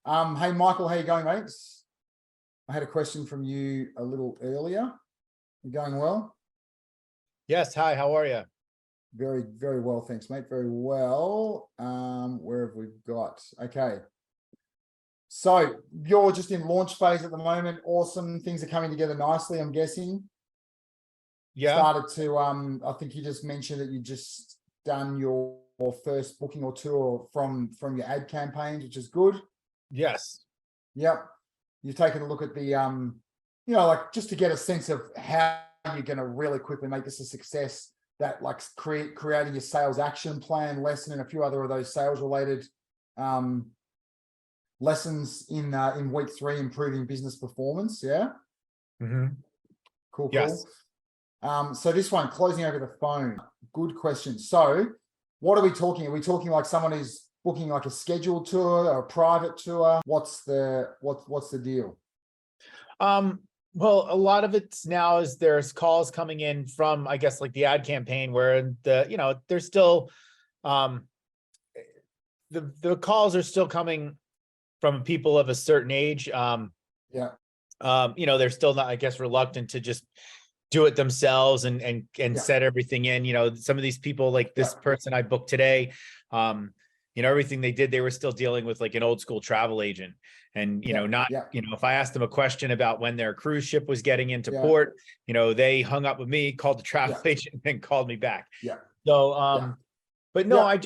Hey, Michael, how you going, mate? I had a question from you a little earlier. You going well? Yes. Hi, how are you? Very, very well, thanks, mate. Very well. Where have we got? Okay. So you're just in launch phase at the moment. Awesome. Things are coming together nicely, I'm guessing. Yeah. Started to, I think you just mentioned that you just done your first booking or two from your ad campaigns, which is good. Yes. Yep. You've taken a look at the, like just to get a sense of how you're going to really quickly make this a success, that like creating your sales action plan lesson and a few other of those sales related lessons in week 3, improving business performance. Yeah. Mm-hmm. Cool. Yes. So this one, closing over the phone. Good question. So what are we talking? Are we talking like someone who's booking like a scheduled tour or a private tour? What's the deal? Well, a lot of it now is there's calls coming in from, I guess, like the ad campaign where there's still the calls are still coming from people of a certain age. Yeah. They're still not, I guess, reluctant to just do it themselves and set everything in. Some of these people, like this person I booked today, everything they did, they were still dealing with like an old school travel agent. And, if I asked them a question about when their cruise ship was getting into port, they hung up with me, called the travel agent, and then called me back. Yeah. So, but no,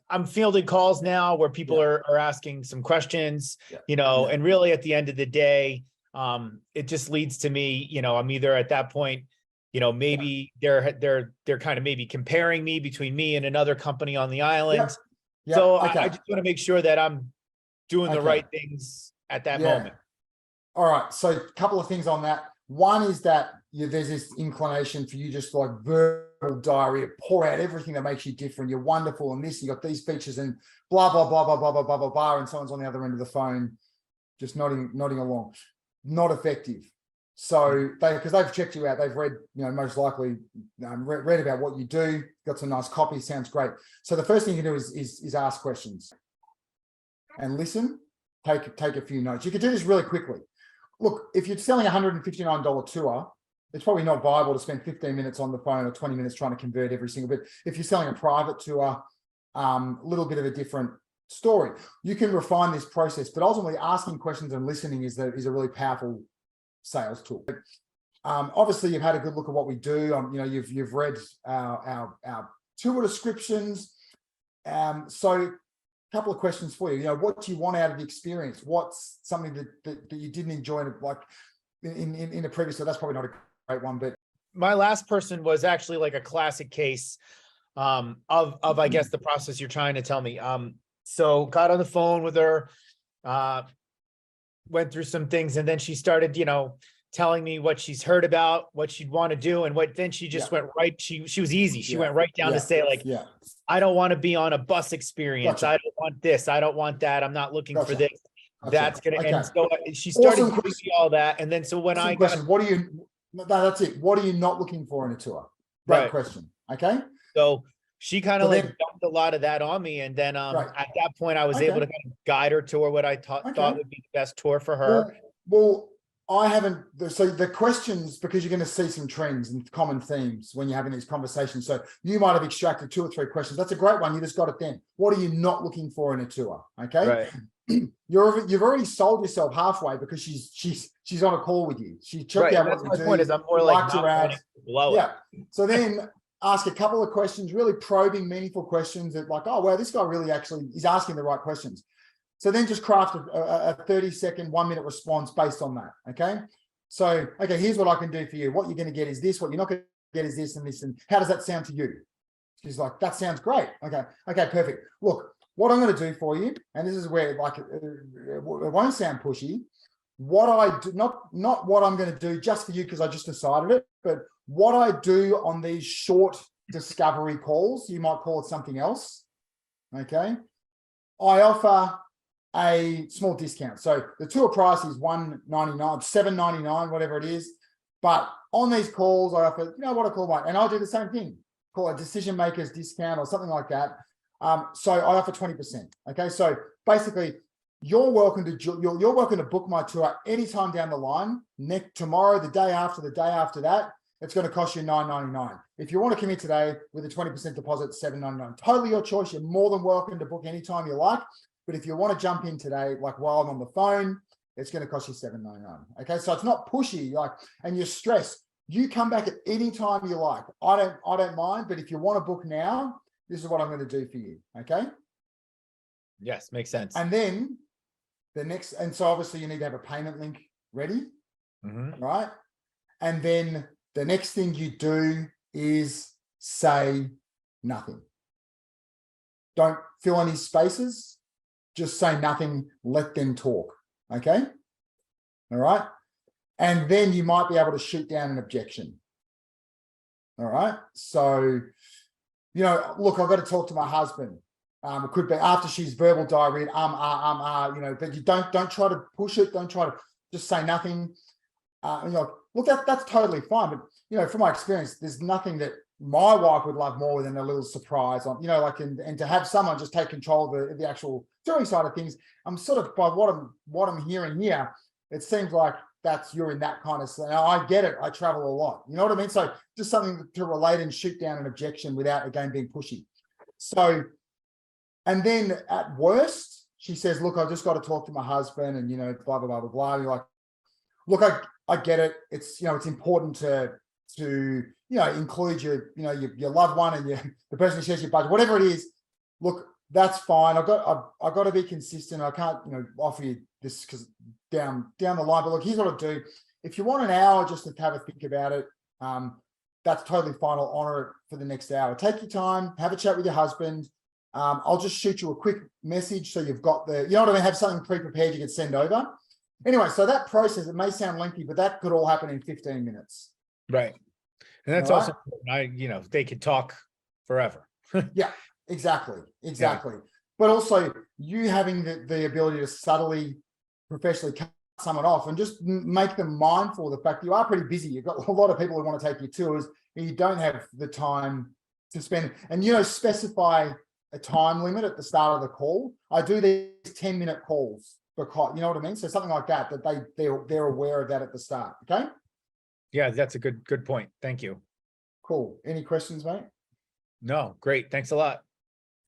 I'm fielding calls now where people are asking some questions, and really at the end of the day, it just leads to me, I'm either at that point, maybe they're kind of maybe comparing me between me and another company on the island. So I just want to make sure that I'm doing the right things at that moment. All right. So a couple of things on that. One is that there's this inclination for you just like verbal diarrhea, pour out everything that makes you different. You're wonderful and this, you got these features and blah, blah, blah, blah, blah, blah, blah, blah, blah. And someone's on the other end of the phone, just nodding along. Not effective. So because they've checked you out, they've read, most likely read about what you do, got some nice copy, sounds great. So the first thing you can do is ask questions and listen, take a few notes. You can do this really quickly. Look, if you're selling a $159 tour, it's probably not viable to spend 15 minutes on the phone or 20 minutes trying to convert every single bit. If you're selling a private tour, a little bit of a different story. You can refine this process, but ultimately asking questions and listening is a really powerful sales tool. Obviously, you've had a good look at what we do. You've read our tour descriptions. So a couple of questions for you. What do you want out of the experience? What's something that you didn't enjoy, like in a previous? So that's probably not a great one. But my last person was actually like a classic case of I guess the process you're trying to tell me. So got on the phone with her, went through some things, and then she started, telling me what she's heard about, what she'd want to do, and then she just went right. She was easy. She went right down to say like, I don't want to be on a bus experience. I don't want this. I don't want that. I'm not looking for this. That's gonna. And so she started giving me all that, and then so when I got, what do you? No, that's it. What are you not looking for in a tour? Great question. Okay. So she kind of dumped a lot of that on me. And then at that point, I was able to kind of guide her to what I thought would be the best tour for her. Well, I haven't. So the questions, because you're going to see some trends and common themes when you're having these conversations. So you might have extracted 2 or 3 questions. That's a great one. You just got it then. What are you not looking for in a tour? Okay. Right. You've already sold yourself halfway because she's on a call with you. She checked out what you do. Point is I'm more like your ads. So then ask a couple of questions, really probing, meaningful questions that like, oh, wow, this guy really actually is asking the right questions. So then just craft a 30-second, 1-minute response based on that, okay? So, okay, here's what I can do for you. What you're going to get is this. What you're not going to get is this and this. And how does that sound to you? She's like, that sounds great. Okay, perfect. Look, what I'm going to do for you, and this is where like it won't sound pushy. What I do, not what I'm going to do just for you because I just decided it, but what I do on these short discovery calls, you might call it something else, okay? I offer a small discount. So the tour price is $199, $7.99, whatever it is. But on these calls, I offer, what I call one, and I'll do the same thing, call a decision makers discount or something like that. So I offer 20%. Okay. So basically you're welcome to book my tour anytime down the line. Tomorrow, the day after that, it's going to cost you $9.99. If you want to commit today with a 20% deposit, $7.99. Totally your choice. You're more than welcome to book anytime you like. But if you want to jump in today, like while I'm on the phone, it's going to cost you $7.99. Okay, so it's not pushy, and you're stressed. You come back at any time you like. I don't mind. But if you want to book now, this is what I'm going to do for you. Okay. Yes, makes sense. And then so obviously you need to have a payment link ready, right? And then the next thing you do is say nothing. Don't fill any spaces. Just say nothing. Let them talk. Okay. All right. And then you might be able to shoot down an objection. All right. So, look, I've got to talk to my husband. It could be after she's verbal diarrhea, but you don't try to push it. Don't try to just say nothing. Look, that's totally fine. But, from my experience, there's nothing that my wife would love more than a little surprise on, and to have someone just take control of the actual doing side of things. I'm sort of, by what I'm hearing here, it seems like you're in that kind of, now I get it. I travel a lot. You know what I mean? So just something to relate and shoot down an objection without, again, being pushy. So, and then at worst, she says, look, I've just got to talk to my husband and, blah, blah, blah, blah, blah. You're like, look, I get it. It's, it's important to include your loved one and the person who shares your budget, whatever it is. Look, that's fine. I've got to be consistent. I can't, offer you this because down the line, but look, here's what I'll do. If you want an hour just to have a think about it, that's totally fine. I'll honor it for the next hour. Take your time, have a chat with your husband. I'll just shoot you a quick message so you've got have something pre-prepared you can send over. Anyway, so that process, it may sound lengthy, but that could all happen in 15 minutes. Right. And that's also, they could talk forever. Yeah, exactly. Yeah. But also you having the ability to subtly, professionally cut someone off and just make them mindful of the fact you are pretty busy. You've got a lot of people who want to take your tours and you don't have the time to spend, and, specify a time limit at the start of the call. I do these 10-minute calls because, you know what I mean? So something like that they're aware of that at the start. Okay. Yeah, that's a good point. Thank you. Cool. Any questions, mate? No, great. Thanks a lot.